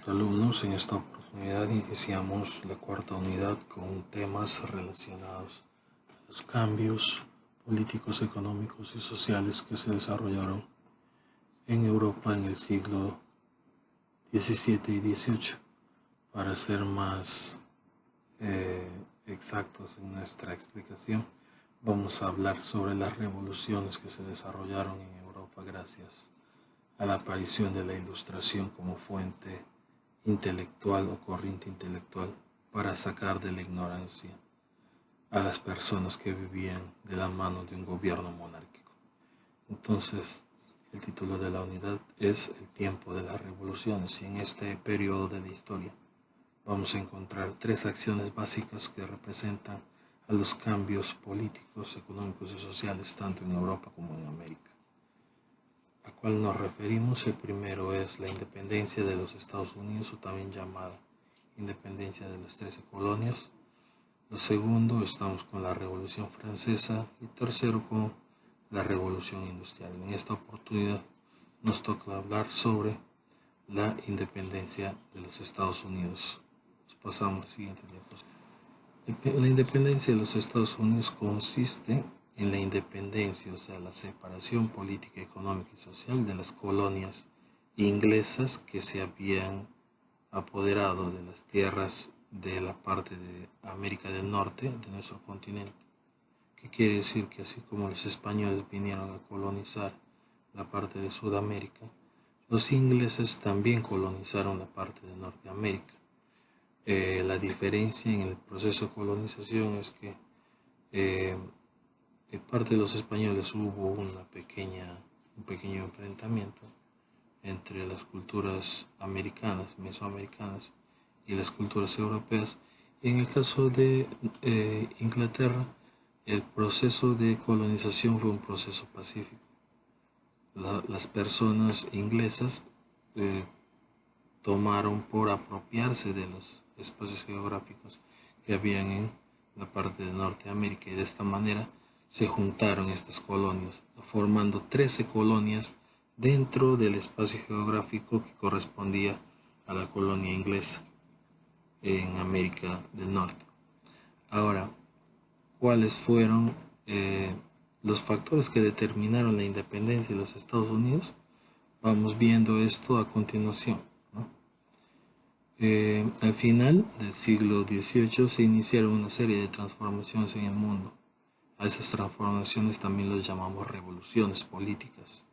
Alumnos, en esta oportunidad iniciamos la cuarta unidad con temas relacionados a los cambios políticos, económicos y sociales que se desarrollaron en Europa en el siglo XVII y XVIII. Para ser más exactos en nuestra explicación, vamos a hablar sobre las revoluciones que se desarrollaron en Europa gracias a la aparición de la Ilustración como fuente intelectual o corriente intelectual para sacar de la ignorancia a las personas que vivían de la mano de un gobierno monárquico. Entonces, el título de la unidad es El tiempo de las revoluciones, y en este periodo de la historia vamos a encontrar tres acciones básicas que representan a los cambios políticos, económicos y sociales tanto en Europa como en América. ¿A cuál nos referimos? El primero es la independencia de los Estados Unidos, o también llamada independencia de las 13 colonias. Lo segundo, estamos con la Revolución Francesa, y tercero con la Revolución Industrial. En esta oportunidad nos toca hablar sobre la independencia de los Estados Unidos. Pasamos al siguiente diapositiva. La independencia de los Estados Unidos consiste en la independencia, o sea, la separación política, económica y social de las colonias inglesas que se habían apoderado de las tierras de la parte de América del Norte, de nuestro continente. ¿Qué quiere decir? Que así como los españoles vinieron a colonizar la parte de Sudamérica, los ingleses también colonizaron la parte de Norteamérica. La diferencia en el proceso de colonización es que de parte de los españoles hubo un pequeño enfrentamiento entre las culturas americanas, mesoamericanas, y las culturas europeas. Y en el caso de Inglaterra, el proceso de colonización fue un proceso pacífico. Las personas inglesas tomaron por apropiarse de los espacios geográficos que habían en la parte de Norteamérica, y de esta manera se juntaron estas colonias, formando 13 colonias dentro del espacio geográfico que correspondía a la colonia inglesa en América del Norte. Ahora, ¿cuáles fueron los factores que determinaron la independencia de los Estados Unidos? Vamos viendo esto a continuación. Al final del siglo XVIII se iniciaron una serie de transformaciones en el mundo. A esas transformaciones también las llamamos revoluciones políticas.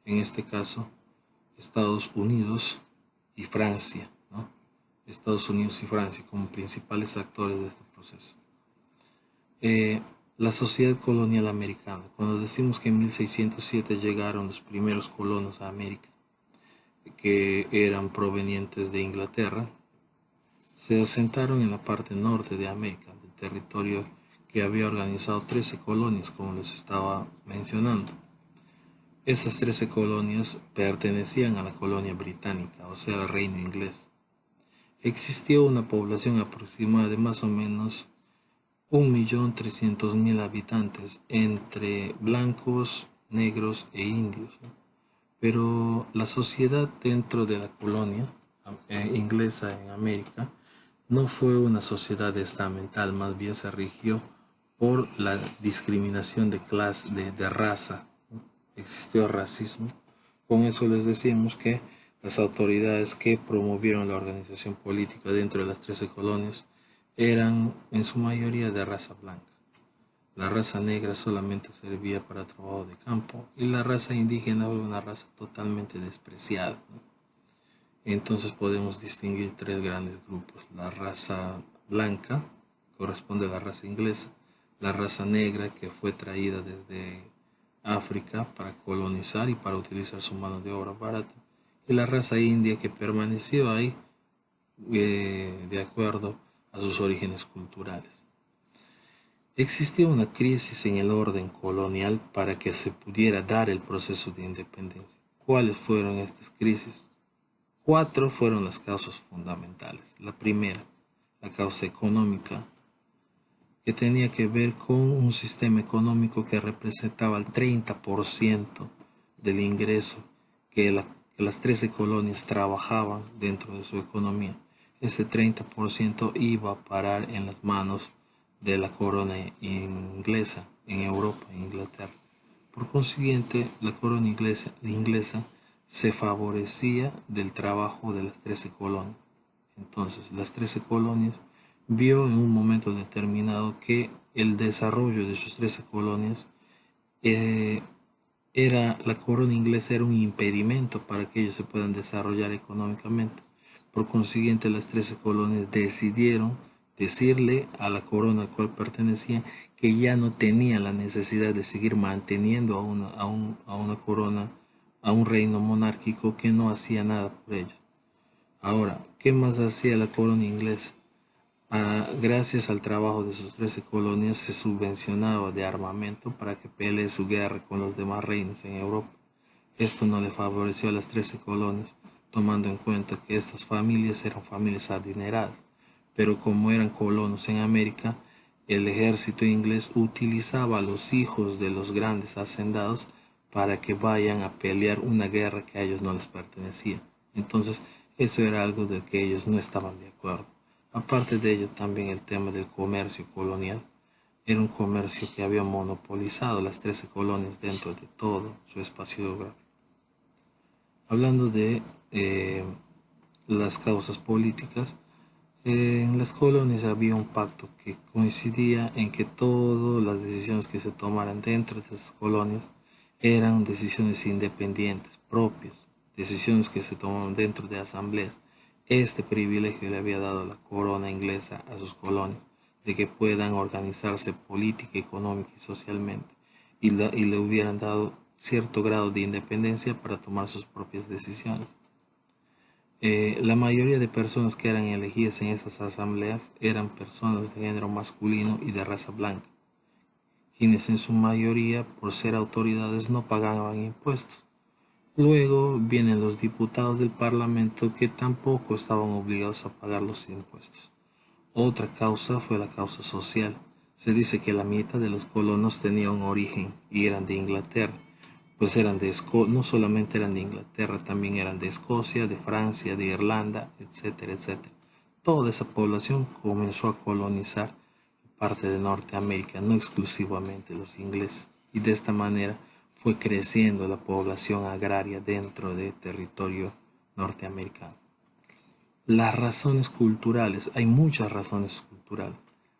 En este caso, Estados Unidos y Francia, ¿no? Estados Unidos y Francia como principales actores de este proceso. La sociedad colonial americana. Cuando decimos que en 1607 llegaron los primeros colonos a América, que eran provenientes de Inglaterra, se asentaron en la parte norte de América, del territorio que había organizado 13 colonias, como les estaba mencionando. Estas 13 colonias pertenecían a la colonia británica, o sea, al reino inglés. Existió una población aproximada de más o menos 1.300.000 habitantes, entre blancos, negros e indios, ¿no? Pero la sociedad dentro de la colonia inglesa en América no fue una sociedad estamental, más bien se rigió por la discriminación de clase, de raza, ¿no? Existió racismo. Con eso les decimos que las autoridades que promovieron la organización política dentro de las 13 colonias eran en su mayoría de raza blanca. La raza negra solamente servía para trabajo de campo, y la raza indígena fue una raza totalmente despreciada, ¿no? Entonces podemos distinguir tres grandes grupos. La raza blanca corresponde a la raza inglesa, la raza negra, que fue traída desde África para colonizar y para utilizar su mano de obra barata, y la raza india, que permaneció ahí de acuerdo a sus orígenes culturales. Existía una crisis en el orden colonial para que se pudiera dar el proceso de independencia. ¿Cuáles fueron estas crisis? 4 fueron las causas fundamentales. La primera, la causa económica, que tenía que ver con un sistema económico que representaba el 30% del ingreso que que las 13 colonias trabajaban dentro de su economía. Ese 30% iba a parar en las manos de la corona inglesa en Europa, en Inglaterra. Por consiguiente, la corona inglesa se favorecía del trabajo de las 13 colonias. Entonces, las 13 colonias vio en un momento determinado que el desarrollo de sus 13 colonias eh, la corona inglesa era un impedimento para que ellos se puedan desarrollar económicamente. Por consiguiente, las 13 colonias decidieron decirle a la corona al cual pertenecían que ya no tenía la necesidad de seguir manteniendo a una corona, a un reino monárquico que no hacía nada por ellos. Ahora, ¿qué más hacía la corona inglesa? Gracias al trabajo de sus 13 colonias se subvencionaba de armamento para que pelee su guerra con los demás reinos en Europa. Esto no le favoreció a las 13 colonias, tomando en cuenta que estas familias eran familias adineradas, pero como eran colonos en América, el ejército inglés utilizaba a los hijos de los grandes hacendados para que vayan a pelear una guerra que a ellos no les pertenecía. Entonces, eso era algo de que ellos no estaban de acuerdo. Aparte de ello, también el tema del comercio colonial. Era un comercio que había monopolizado las 13 colonias dentro de todo su espacio geográfico. Hablando de las causas políticas, en las colonias había un pacto que coincidía en que todas las decisiones que se tomaran dentro de esas colonias eran decisiones independientes, propias, decisiones que se tomaban dentro de asambleas. Este privilegio le había dado la corona inglesa a sus colonias, de que puedan organizarse política, económica y socialmente, y le hubieran dado cierto grado de independencia para tomar sus propias decisiones. La mayoría de personas que eran elegidas en estas asambleas eran personas de género masculino y de raza blanca, quienes en su mayoría, por ser autoridades, no pagaban impuestos. Luego vienen los diputados del Parlamento que tampoco estaban obligados a pagar los impuestos. Otra causa fue la causa social. Se dice que la mitad de los colonos tenían un origen y eran de Inglaterra, pues no solamente eran de Inglaterra, también eran de Escocia, de Francia, de Irlanda, etcétera, etcétera. Toda esa población comenzó a colonizar parte de Norteamérica, no exclusivamente los ingleses, y de esta manera fue creciendo la población agraria dentro del territorio norteamericano. Las razones culturales, hay muchas razones culturales.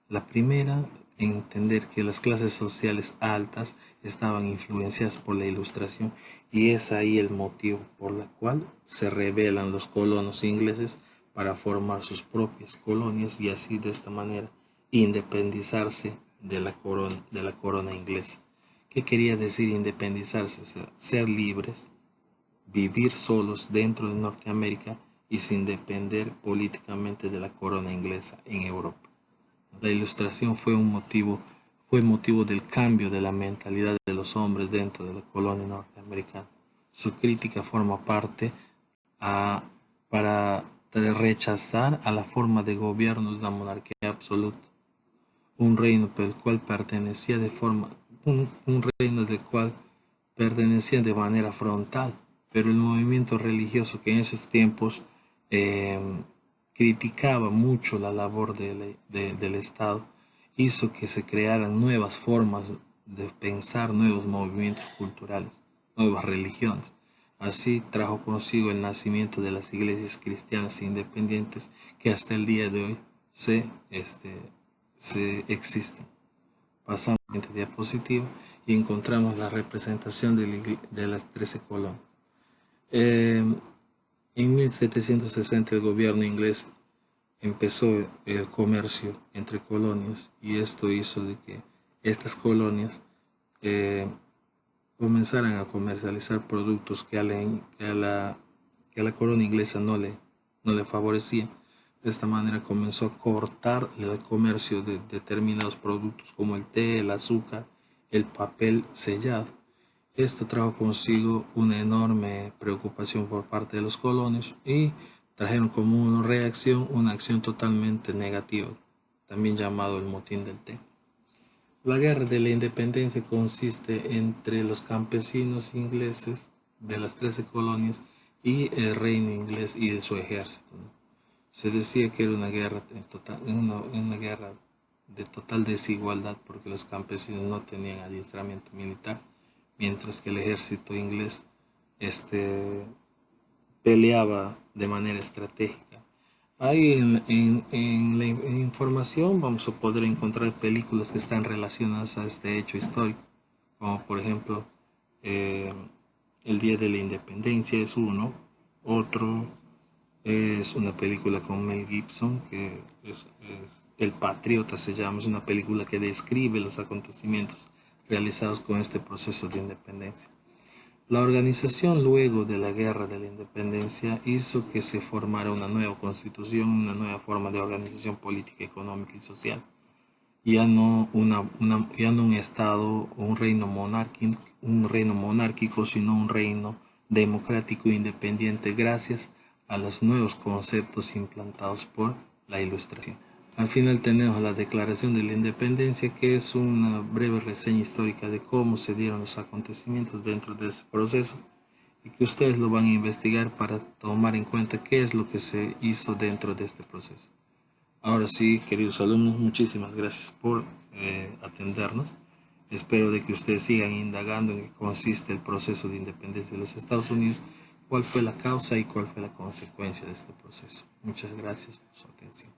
La primera, entender que las clases sociales altas estaban influenciadas por la ilustración y es ahí el motivo por el cual se rebelan los colonos ingleses para formar sus propias colonias y así de esta manera independizarse de la corona inglesa. ¿Qué quería decir independizarse? O sea, ser libres, vivir solos dentro de Norteamérica y sin depender políticamente de la corona inglesa en Europa. La ilustración fue motivo del cambio de la mentalidad de los hombres dentro de la colonia norteamericana. Su crítica forma parte para rechazar a la forma de gobierno de la monarquía absoluta, un reino del cual pertenecía un reino del cual pertenecía de manera frontal, pero el movimiento religioso que en esos tiempos eh, criticaba mucho la labor del Estado, hizo que se crearan nuevas formas de pensar, nuevos movimientos culturales, nuevas religiones. Así trajo consigo el nacimiento de las iglesias cristianas independientes que hasta el día de hoy se existen. Pasamos a la siguiente diapositiva y encontramos la representación de las 13 colonias. En 1760 el gobierno inglés empezó el comercio entre colonias y esto hizo de que estas colonias eh, comenzaran a comercializar productos que a la corona inglesa no le favorecían. De esta manera comenzó a cortar el comercio de determinados productos como el té, el azúcar, el papel sellado. Esto trajo consigo una enorme preocupación por parte de los colonos y trajeron como una reacción una acción totalmente negativa, también llamado el motín del té. La guerra de la independencia consiste entre los campesinos ingleses de las 13 colonias y el reino inglés y de su ejército, ¿no? Se decía que era una guerra, una guerra de total desigualdad porque los campesinos no tenían adiestramiento militar, mientras que el ejército inglés este, peleaba de manera estratégica. Ahí en la información vamos a poder encontrar películas que están relacionadas a este hecho histórico, como por ejemplo eh, El Día de la Independencia es uno, otro es una película con Mel Gibson que es El Patriota se llama, es una película que describe los acontecimientos realizados con este proceso de independencia. La organización luego de la Guerra de la Independencia hizo que se formara una nueva constitución, una nueva forma de organización política, económica y social. Ya no un Estado o un reino monárquico, sino un reino democrático e independiente gracias a los nuevos conceptos implantados por la Ilustración. Al final tenemos la Declaración de la Independencia, que es una breve reseña histórica de cómo se dieron los acontecimientos dentro de ese proceso y que ustedes lo van a investigar para tomar en cuenta qué es lo que se hizo dentro de este proceso. Ahora sí, queridos alumnos, muchísimas gracias por atendernos. Espero de que ustedes sigan indagando en qué consiste el proceso de independencia de los Estados Unidos, cuál fue la causa y cuál fue la consecuencia de este proceso. Muchas gracias por su atención.